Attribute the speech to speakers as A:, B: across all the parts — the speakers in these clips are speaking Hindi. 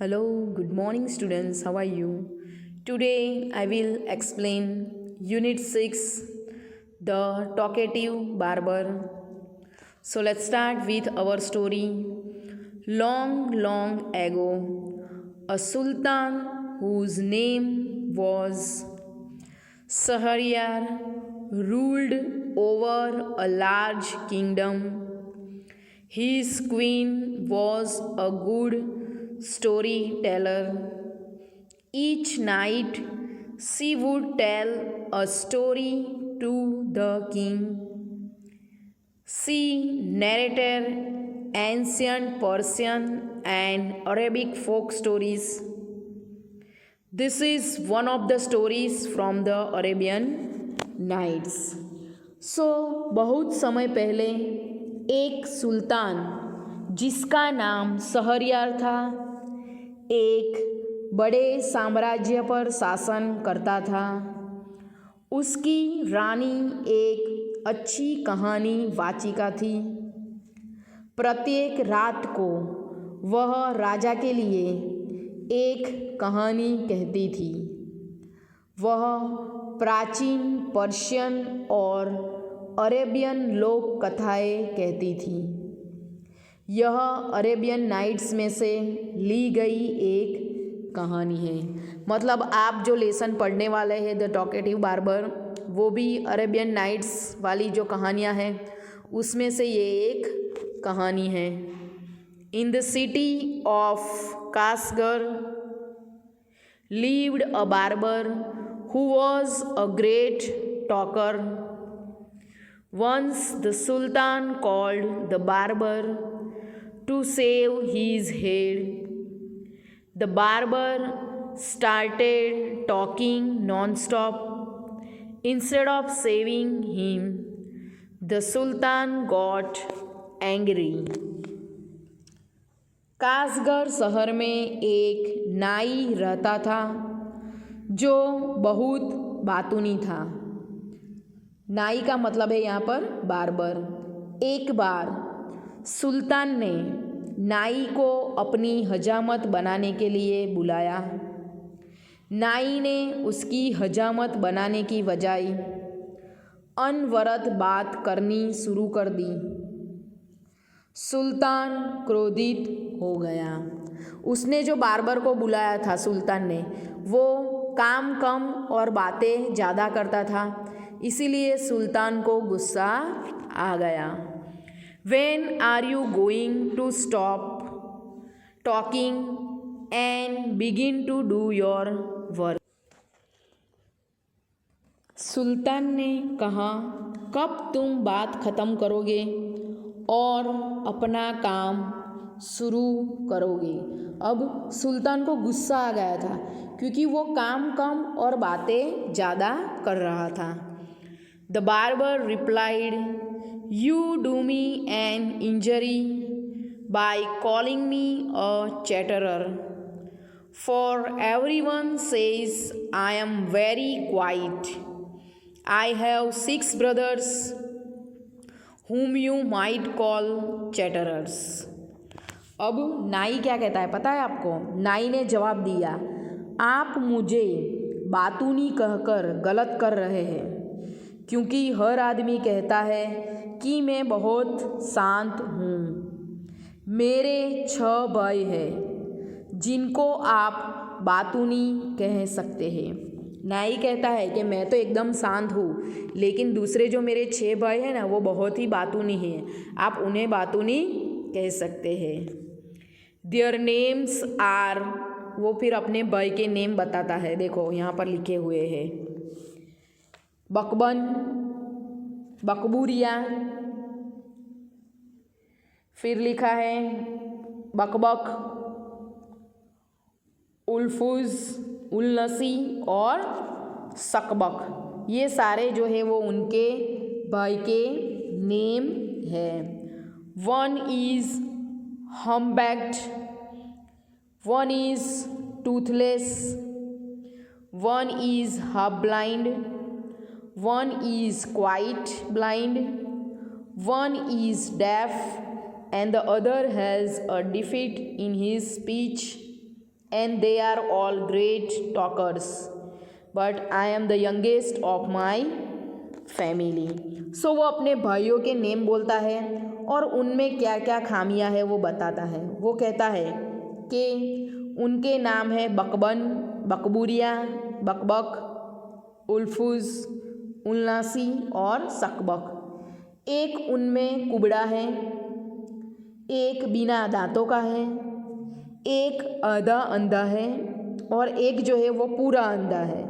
A: Hello, good morning, students. How are you? Today I will explain Unit 6 The Talkative Barber. So let's start with our story. Long, long ago, a sultan whose name was Shahryar ruled over a large kingdom. His queen was a good storyteller. Each night she would tell a story to the king. She narrated ancient Persian and Arabic folk stories. This is one of the stories from the Arabian Nights. बहुत समय पहले एक सुल्तान जिसका नाम शहरयार था एक बड़े साम्राज्य पर शासन करता था। उसकी रानी एक अच्छी कहानी वाचिका थी। प्रत्येक रात को वह राजा के लिए एक कहानी कहती थी। वह प्राचीन पर्शियन और अरेबियन लोक कथाएँ कहती थी। यह अरेबियन नाइट्स में से ली गई एक कहानी है। मतलब आप जो लेसन पढ़ने वाले हैं द टॉकेटिव बार्बर, वो भी अरेबियन नाइट्स वाली जो कहानियाँ हैं उसमें से ये एक कहानी है। In the city of Kashgar lived a barber who was a great talker. Once the sultan called the barber to shave his head. The barber started talking non-stop. Instead of saving him, the sultan got angry. कासगढ़ शहर में एक नाई रहता था जो बहुत बातूनी था। नाई का मतलब है यहाँ पर बार्बर। एक बार सुल्तान ने नाई को अपनी हजामत बनाने के लिए बुलाया। नाई ने उसकी हजामत बनाने की बजाय अनवरत बात करनी शुरू कर दी। सुल्तान क्रोधित हो गया। उसने जो बार्बर को बुलाया था सुल्तान ने, वो काम कम और बातें ज़्यादा करता था, इसीलिए सुल्तान को गुस्सा आ गया। When are you going to stop talking and begin to do your work? सुल्तान ने कहा, कब तुम बात ख़त्म करोगे और अपना काम शुरू करोगे। अब सुल्तान को गुस्सा आ गया था क्योंकि वो काम कम और बातें ज़्यादा कर रहा था। The barber replied, you do me an injury by calling me a chatterer, for everyone says I am very quiet. I have 6 brothers whom you might call chatterers. अब नाई क्या कहता है पता है आपको? नाई ने जवाब दिया, आप मुझे बातूनी कहकर गलत कर रहे हैं क्योंकि हर आदमी कहता है कि मैं बहुत शांत हूँ। मेरे 6 भाई हैं जिनको आप बातूनी कह सकते हैं। नाई कहता है कि मैं तो एकदम शांत हूँ, लेकिन दूसरे जो मेरे 6 भाई हैं ना, वो बहुत ही बातूनी हैं, आप उन्हें बातूनी कह सकते हैं। देयर नेम्स आर, वो फिर अपने भाई के नेम बताता है। देखो यहाँ पर लिखे हुए हैं, बकबन, बकबूरिया, फिर लिखा है बकबक, उल्फुज, उलनसी और सकबक। ये सारे जो है वो उनके भाई के नेम है। One is humpbacked, one is toothless, one is half blind, one is quite blind, one is deaf, and the other has a defect in his speech. and they are all great talkers, but I am the youngest of my family. सो वो अपने भाइयों के नेम बोलता है और उनमें क्या क्या खामियां है वो बताता है। वो कहता है कि उनके नाम है बकबन, बकबूरिया, बकबक, उल्फुज, उल्लासी और सकबक। एक उनमें कुबड़ा है, एक बिना दांतों का है, एक आधा अंधा है और एक जो है वो पूरा अंधा है।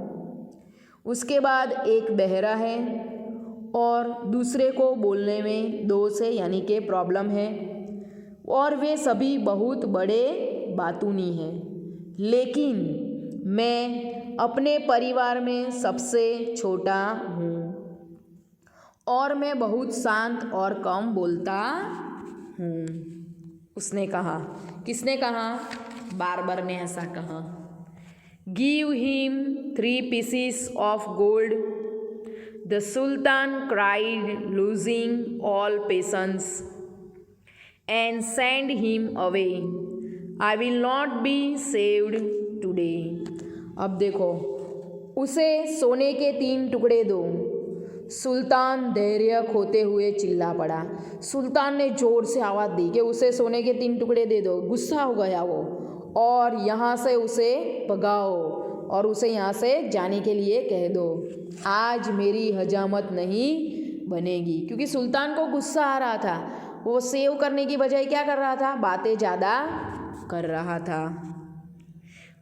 A: उसके बाद एक बहरा है और दूसरे को बोलने में दोष है यानी कि प्रॉब्लम है, और वे सभी बहुत बड़े बातूनी हैं। लेकिन मैं अपने परिवार में सबसे छोटा हूँ और मैं बहुत शांत और कम बोलता हूँ। उसने कहा, किसने कहा? बार्बर ने ऐसा कहा। Give him 3 pieces of gold. The Sultan cried, losing all patience, and sent him away. I will not be saved today. अब देखो, उसे सोने के 3 टुकड़े दो। सुल्तान धैर्य खोते हुए चिल्ला पड़ा। सुल्तान ने जोर से आवाज़ दी कि उसे सोने के 3 टुकड़े दे दो। गुस्सा हो गया वो, और यहाँ से उसे भगाओ और उसे यहाँ से जाने के लिए कह दो। आज मेरी हजामत नहीं बनेगी। क्योंकि सुल्तान को गुस्सा आ रहा था, वो सेव करने की बजाय क्या कर रहा था? बातें ज़्यादा कर रहा था।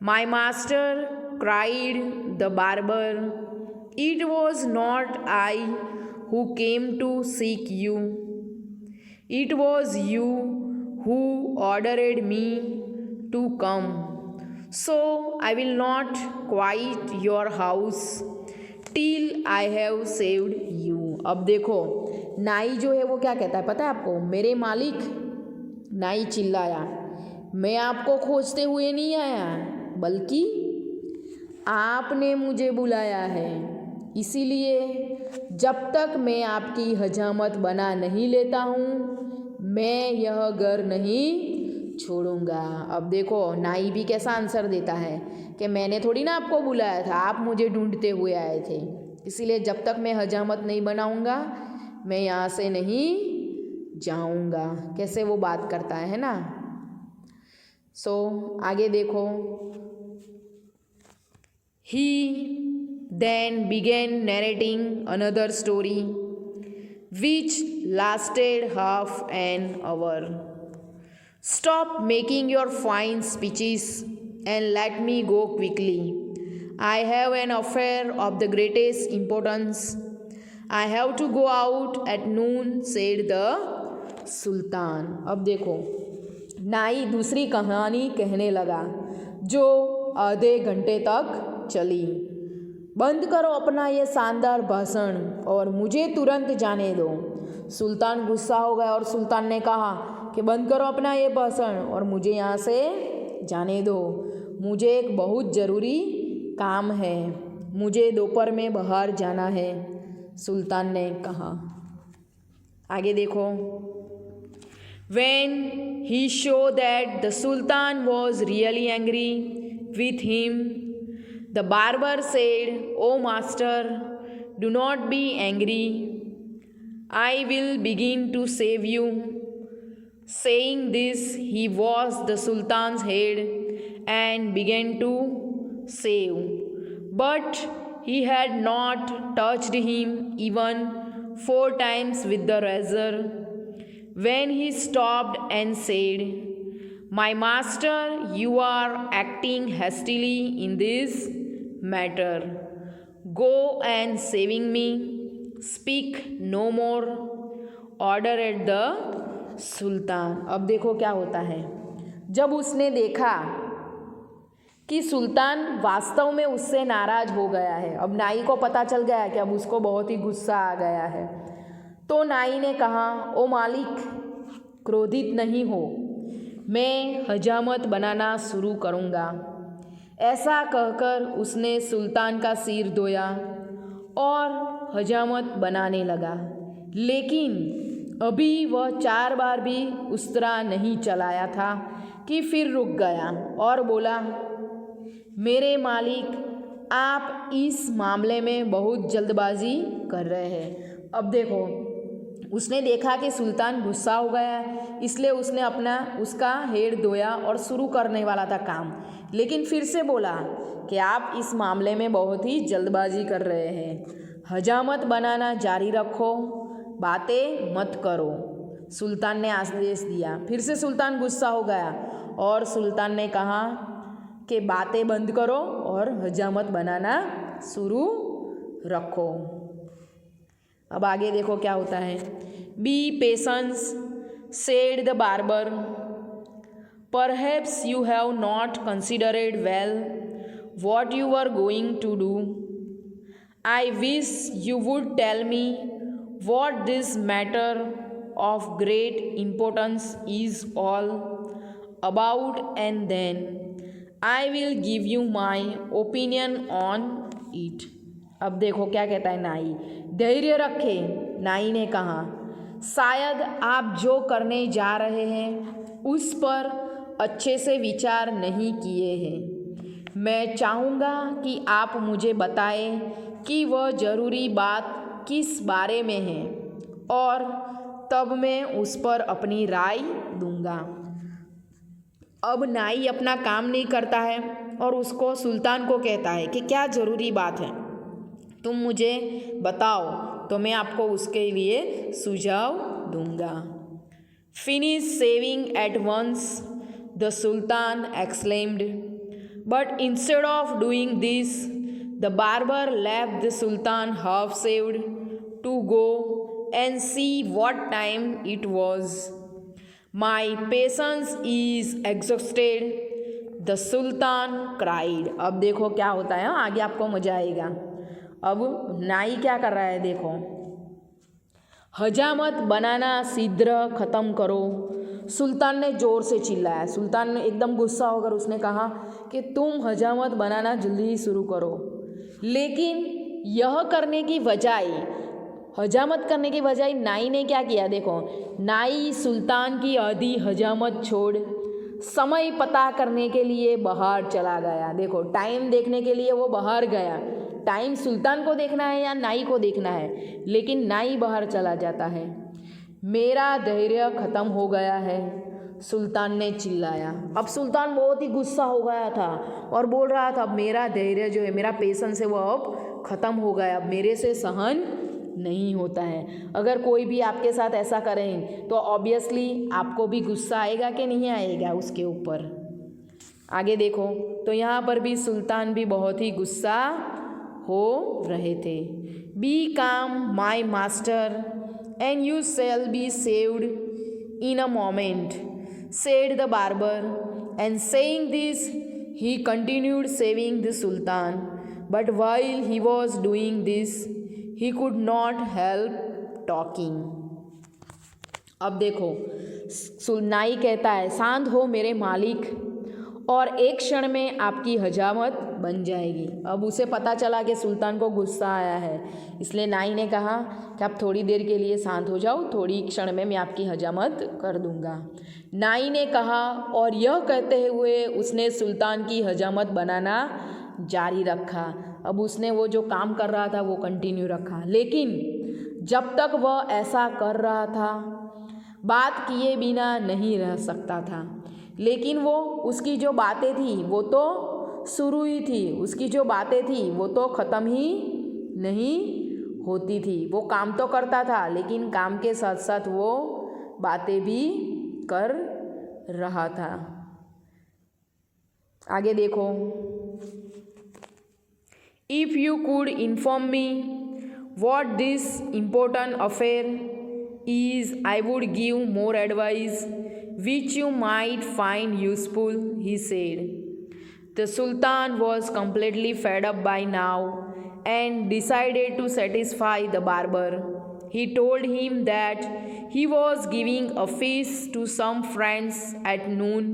A: My master cried the barber, it was not I who came to seek you, it was you who ordered me to come, so I will not quite your house till I have saved you. अब देखो, नाई जो है वो क्या कहता है पता है आपको? मेरे मालिक, नाई चिल्लाया, मैं आपको खोजते हुए नहीं आया, बल्कि आपने मुझे बुलाया है। इसीलिए जब तक मैं आपकी हजामत बना नहीं लेता हूँ, मैं यह घर नहीं छोड़ूंगा। अब देखो, नाई भी कैसा आंसर देता है कि मैंने थोड़ी ना आपको बुलाया था, आप मुझे ढूंढते हुए आए थे। इसीलिए जब तक मैं हजामत नहीं बनाऊंगा, मैं यहाँ से नहीं जाऊंगा। कैसे वो बात करता है ना। आगे देखो। He then began narrating another story which lasted half an hour. Stop making your fine speeches and let me go quickly. I have an affair of the greatest importance. I have to go out at noon, said the Sultan. अब देखो, नाई दूसरी कहानी कहने लगा जो आधे घंटे तक चली। बंद करो अपना ये शानदार भाषण और मुझे तुरंत जाने दो। सुल्तान गुस्सा हो गया और सुल्तान ने कहा कि बंद करो अपना ये भाषण और मुझे यहाँ से जाने दो। मुझे एक बहुत ज़रूरी काम है, मुझे दोपहर में बाहर जाना है, सुल्तान ने कहा। आगे देखो। When he showed that the Sultan was really angry with him, the barber said, "Oh master, do not be angry. I will begin to save you." Saying this, he washed the Sultan's head and began to shave. But he had not touched him even 4 times with the razor when he stopped and said, "My master, you are acting hastily in this matter. Go and saving me. Speak no more." Ordered the Sultan. अब देखो क्या होता है। जब उसने देखा कि सुल्तान वास्तव में उससे नाराज हो गया है, अब नाई को पता चल गया कि अब उसको बहुत ही गुस्सा आ गया है, तो नाई ने कहा, ओ मालिक, क्रोधित नहीं हो, मैं हजामत बनाना शुरू करूँगा। ऐसा कहकर उसने सुल्तान का सिर धोया और हजामत बनाने लगा। लेकिन अभी वह 4 बार भी उस तरह नहीं चलाया था कि फिर रुक गया और बोला, मेरे मालिक, आप इस मामले में बहुत जल्दबाजी कर रहे हैं। अब देखो, उसने देखा कि सुल्तान गुस्सा हो गया है, इसलिए उसने उसका हेड धोया और शुरू करने वाला था काम, लेकिन फिर से बोला कि आप इस मामले में बहुत ही जल्दबाजी कर रहे हैं। हजामत बनाना जारी रखो, बातें मत करो, सुल्तान ने आदेश दिया। फिर से सुल्तान गुस्सा हो गया और सुल्तान ने कहा कि बातें बंद करो और हजामत बनाना शुरू रखो। अब आगे देखो क्या होता है। B patience, said the barber, perhaps you have not considered well what you are going to do. I wish you would tell me what this matter of great importance is all about, and then I will give you my opinion on it. अब देखो क्या कहता है नाई। धैर्य रखे, नाई ने कहा, शायद आप जो करने जा रहे हैं उस पर अच्छे से विचार नहीं किए हैं। मैं चाहूँगा कि आप मुझे बताएं कि वह ज़रूरी बात किस बारे में है और तब मैं उस पर अपनी राय दूँगा। अब नाई अपना काम नहीं करता है और उसको सुल्तान को कहता है कि क्या ज़रूरी बात है, तुम मुझे बताओ तो मैं आपको उसके लिए सुझाव दूँगा। Finish saving at once, the sultan exclaimed, but instead of doing this, the barber left the sultan half saved to go and see what time it was. My patience is exhausted, the sultan cried. अब देखो क्या होता है, आगे आपको मजा आएगा। अब नाई क्या कर रहा है देखो, हजामत बनाना शीघ्र ख़त्म करो, सुल्तान ने ज़ोर से चिल्लाया। सुल्तान ने एकदम गुस्सा होकर उसने कहा कि तुम हजामत बनाना जल्दी शुरू करो, लेकिन यह करने की बजाय, हजामत करने की बजाय नाई ने क्या किया देखो, नाई सुल्तान की आधी हजामत छोड़ समय पता करने के लिए बाहर चला गया। देखो, टाइम देखने के लिए वो बाहर गया। टाइम सुल्तान को देखना है या नाई को देखना है, लेकिन नाई बाहर चला जाता है। मेरा धैर्य ख़त्म हो गया है, सुल्तान ने चिल्लाया। अब सुल्तान बहुत ही गुस्सा हो गया था और बोल रहा था, अब मेरा धैर्य जो है, मेरा पेशेंस है, वो अब ख़त्म हो गया, अब मेरे से सहन नहीं होता है। अगर कोई भी आपके साथ ऐसा करें तो ऑब्वियसली आपको भी गुस्सा आएगा कि नहीं आएगा उसके ऊपर। आगे देखो तो यहाँ पर भी सुल्तान भी बहुत ही गुस्सा हो रहे थे। बी काम my master and you shall be saved in a moment, said the barber, and saying this he continued saving the sultan, but while he was doing this he could not help talking. अब देखो, नाई कहता है, शांत हो मेरे मालिक और एक क्षण में आपकी हजामत बन जाएगी। अब उसे पता चला कि सुल्तान को गुस्सा आया है, इसलिए नाई ने कहा कि आप थोड़ी देर के लिए शांत हो जाओ, थोड़ी क्षण में मैं आपकी हजामत कर दूंगा। नाई ने कहा और यह कहते हुए उसने सुल्तान की हजामत बनाना जारी रखा। अब उसने वो जो काम कर रहा था वो कंटिन्यू रखा, लेकिन जब तक वह ऐसा कर रहा था बात किए बिना नहीं रह सकता था। लेकिन वो उसकी जो बातें थी वो तो शुरू ही थी, उसकी जो बातें थी वो तो ख़त्म ही नहीं होती थी। वो काम तो करता था, लेकिन काम के साथ साथ वो बातें भी कर रहा था। आगे देखो, if you could inform me what this important affair is, I would give more advice which you might find useful, he said. The Sultan was completely fed up by now and decided to satisfy the barber. He told him that he was giving a feast to some friends at noon,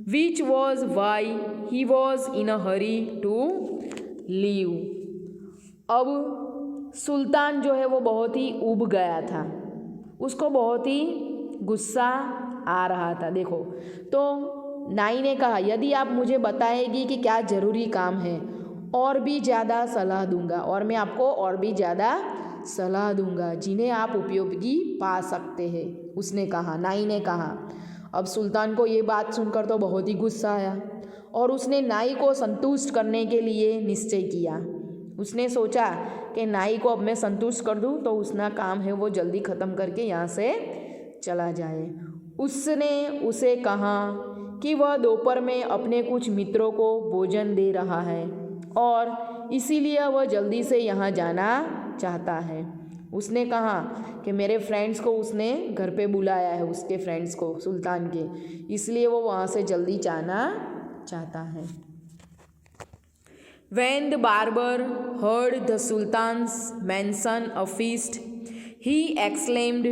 A: which was why he was in a hurry to leave. अब सुल्तान जो है वो बहुत ही ऊब गया था, उसको बहुत ही गुस्सा आ रहा था। देखो तो नाई ने कहा, यदि आप मुझे बताएगी कि क्या ज़रूरी काम है और भी ज़्यादा सलाह दूंगा, और मैं आपको और भी ज़्यादा सलाह दूंगा जिन्हें आप उपयोगी पा सकते हैं, उसने कहा, नाई ने कहा। अब सुल्तान को ये बात सुनकर तो बहुत ही गुस्सा आया और उसने नाई को संतुष्ट करने के लिए निश्चय किया। उसने सोचा कि नाई को अब मैं संतुष्ट कर दूं तो उसका काम है वो जल्दी ख़त्म करके यहाँ से चला जाए। उसने उसे कहा कि वह दोपहर में अपने कुछ मित्रों को भोजन दे रहा है और इसीलिए वह जल्दी से यहाँ जाना चाहता है। उसने कहा कि मेरे फ्रेंड्स को उसने घर पे बुलाया है, उसके फ्रेंड्स को, सुल्तान के, इसलिए वो वहाँ से जल्दी जाना चाहता है। When the barber heard the sultan's mention a feast, he exclaimed,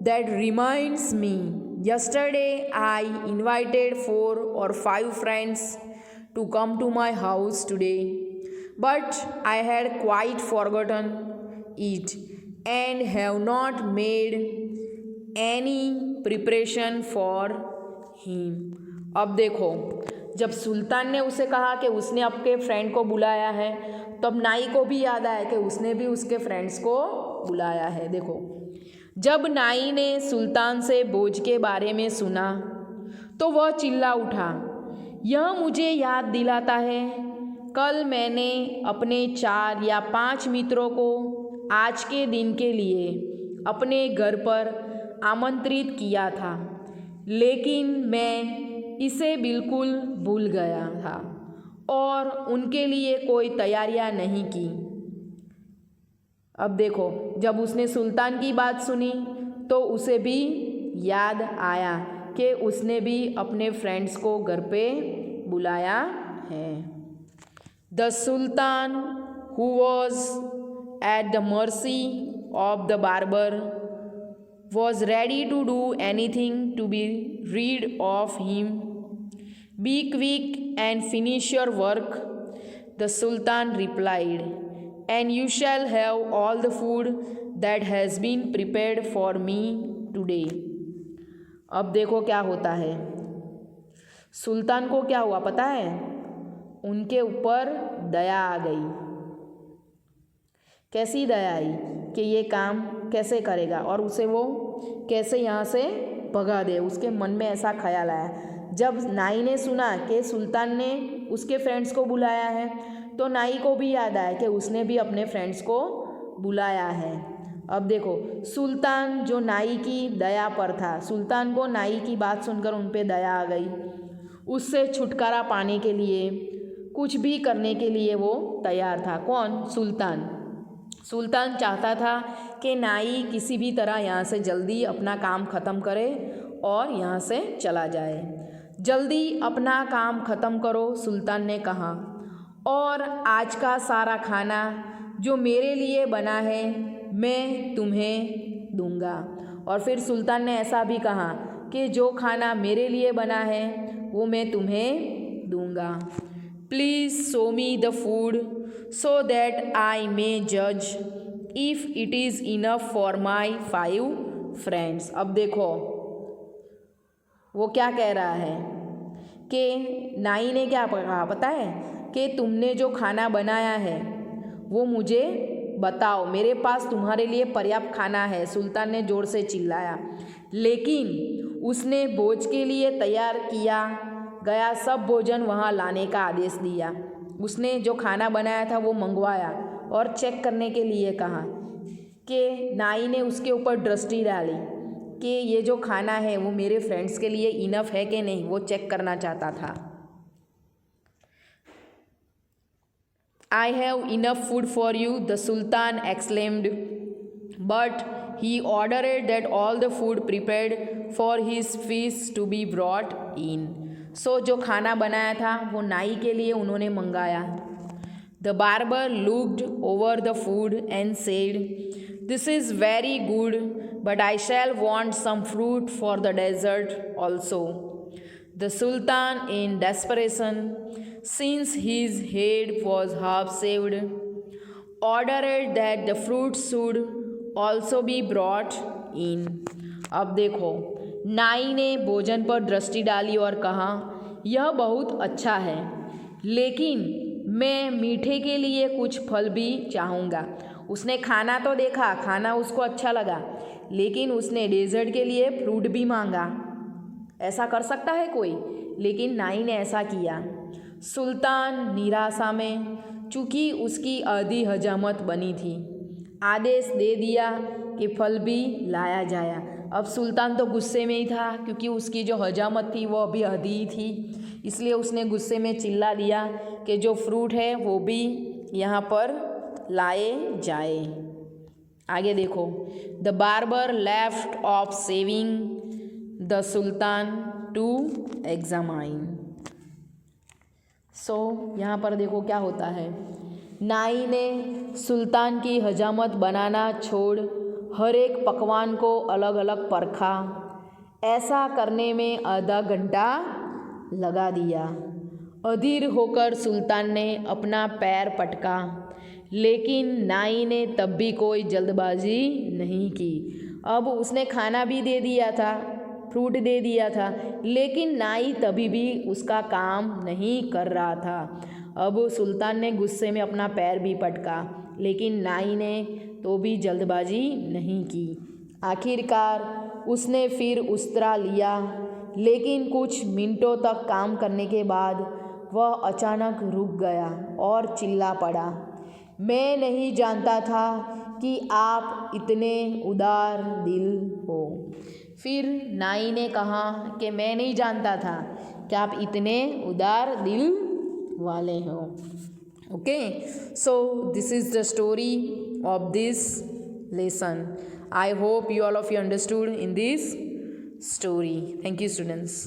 A: "That reminds me, yesterday I invited 4 or 5 friends to come to my house today, but I had quite forgotten it and have not made any preparation for him." अब देखो, जब सुल्तान ने उसे कहा कि उसने आपके फ्रेंड को बुलाया है, तब नाई को भी याद आया कि उसने भी उसके फ्रेंड्स को बुलाया है। देखो, जब नाई ने सुल्तान से भोज के बारे में सुना तो वह चिल्ला उठा, यह मुझे याद दिलाता है कल मैंने अपने 4 या 5 मित्रों को आज के दिन के लिए अपने घर पर आमंत्रित किया था, लेकिन मैं इसे बिल्कुल भूल गया था और उनके लिए कोई तैयारियां नहीं की। अब देखो, जब उसने सुल्तान की बात सुनी तो उसे भी याद आया कि उसने भी अपने फ्रेंड्स को घर पे बुलाया है। The sultan who was at the mercy of the barber was ready to do anything to be rid of him. Be quick and finish your work, the Sultan replied, and you shall have all the food that has been prepared for me today. अब देखो क्या होता है। सुल्तान को क्या हुआ पता है? उनके ऊपर दया आ गई। कैसी दया आई कि ये काम कैसे करेगा और उसे वो कैसे यहाँ से भगा दे। उसके मन में ऐसा ख्याल आया। जब नाई ने सुना कि सुल्तान ने उसके फ्रेंड्स को बुलाया है तो नाई को भी याद आया कि उसने भी अपने फ्रेंड्स को बुलाया है। अब देखो, सुल्तान जो नाई की दया पर था, सुल्तान को नाई की बात सुनकर उन पे दया आ गई। उससे छुटकारा पाने के लिए, कुछ भी करने के लिए वो तैयार था। कौन? सुल्तान। सुल्तान चाहता था कि नाई किसी भी तरह यहाँ से जल्दी अपना काम ख़त्म करे और यहाँ से चला जाए। जल्दी अपना काम ख़त्म करो, सुल्तान ने कहा, और आज का सारा खाना जो मेरे लिए बना है मैं तुम्हें दूंगा। और फिर सुल्तान ने ऐसा भी कहा कि जो खाना मेरे लिए बना है वो मैं तुम्हें दूंगा। Please show me the food so that I may judge if it is enough for my 5 friends. अब देखो वो क्या कह रहा है कि नाई ने क्या कहा पता है कि तुमने जो खाना बनाया है वो मुझे बताओ, मेरे पास तुम्हारे लिए पर्याप्त खाना है। सुल्तान ने ज़ोर से चिल्लाया, लेकिन उसने भोज के लिए तैयार किया गया सब भोजन वहाँ लाने का आदेश दिया। उसने जो खाना बनाया था वो मंगवाया और चेक करने के लिए कहा कि नाई ने उसके ऊपर दृष्टि डाली कि ये जो खाना है वो मेरे फ्रेंड्स के लिए इनफ है कि नहीं, वो चेक करना चाहता था। I have enough food for you, the Sultan exclaimed, but he ordered that all the food prepared for his feast to be brought in. So जो खाना बनाया था वो नाई के लिए उन्होंने मंगाया। The barber looked over the food and said, "This is very good, but I shall want some fruit for the dessert also." The Sultan, in desperation, since his head was half shaved, ordered that the fruits should also be brought in. अब देखो, नाई ने भोजन पर दृष्टि डाली और कहा यह बहुत अच्छा है, लेकिन मैं मीठे के लिए कुछ फल भी चाहूँगा। उसने खाना तो देखा, खाना उसको अच्छा लगा, लेकिन उसने डेजर्ट के लिए फ्रूट भी मांगा। ऐसा कर सकता है कोई? लेकिन नाई ने ऐसा किया। सुल्तान निराशा में, चूँकि उसकी आधी हजामत बनी थी, आदेश दे दिया कि फल भी लाया जाए। अब सुल्तान तो गुस्से में ही था, क्योंकि उसकी जो हजामत थी वो अभी आधी ही थी, इसलिए उसने गुस्से में चिल्ला दिया कि जो फ्रूट है वो भी यहाँ पर लाए जाए। आगे देखो, the barber left off saving the sultan to examine. So यहाँ पर देखो क्या होता है। नाई ने सुल्तान की हजामत बनाना छोड़ हर एक पकवान को अलग अलग परखा। ऐसा करने में आधा घंटा लगा दिया। अधीर होकर सुल्तान ने अपना पैर पटका, लेकिन नाई ने तब भी कोई जल्दबाजी नहीं की। अब उसने खाना भी दे दिया था, फ्रूट दे दिया था, लेकिन नाई तभी भी उसका काम नहीं कर रहा था। अब सुल्तान ने गुस्से में अपना पैर भी पटका, लेकिन नाई ने तो भी जल्दबाजी नहीं की। आखिरकार उसने फिर उस्तरा लिया, लेकिन कुछ मिनटों तक काम करने के बाद वह अचानक रुक गया और चिल्ला पड़ा, मैं नहीं जानता था कि आप इतने उदार दिल हो। फिर नाई ने कहा कि मैं नहीं जानता था कि आप इतने उदार दिल वाले हो। Okay, so this is the story of this lesson. I hope you all of you understood in this story. Thank you, students.